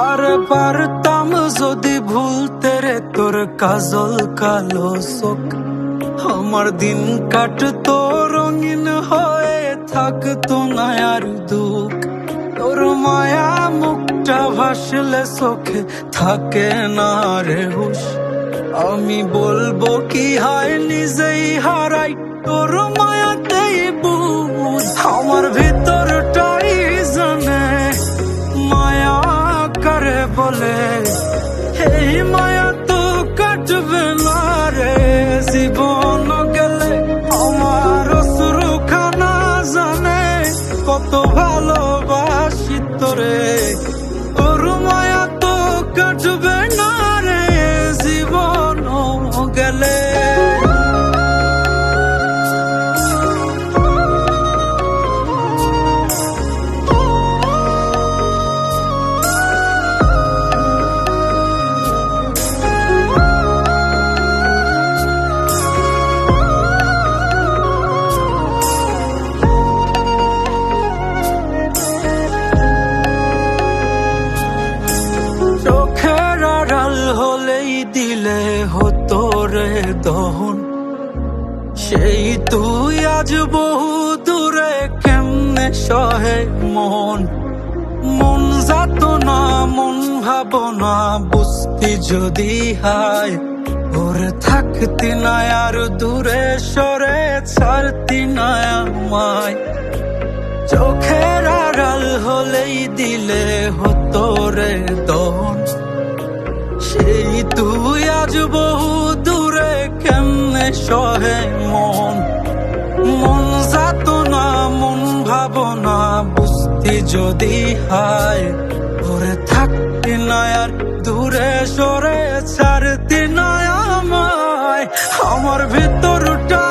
আর পারতাম যদি ভুলতে রে তোর কাজল কালো চোখ, আমার দিন কাটতো রঙিন হয়ে থাকতো না আর দুঃখ। তোর মায়া মুখটা ভাসলে চোখে থাকে না রে হুশ, আমি বলবো কি হয় নিজেই হারাই তোর মায়াতেই বুঝ। আমার ভিতরটাই জানে মায়া করে বলে, এই মায়া তো কাটবে না রে জীবন গেলে। আমার অশ্রুখানা জানে কত ভালোবাসি তোরে, তোর মায়া তো কাটবে না রে জীবন গেলে। চোখের আড়াল হলেই দিলে হতো রে দহন, সেই তুই আজ বহু দূরে কেমনে সহে মন। মন যাত না মন ভাবনা বুঝতি যদি হায়, ওরে থাকতি না আর দূরে সরে ছাড়তি না আমায়। চোখের আড়াল হলেই দিলে হতো রে দহন, সেই তুই আজ বহু দূরে কেমনে সহে মন। মন যাত না মন ভাবনা বুঝতি যদি হায়, ওরে থাকতি না আর দূরে সরে ছাড়তি না আমায়। আমার ভিতরটা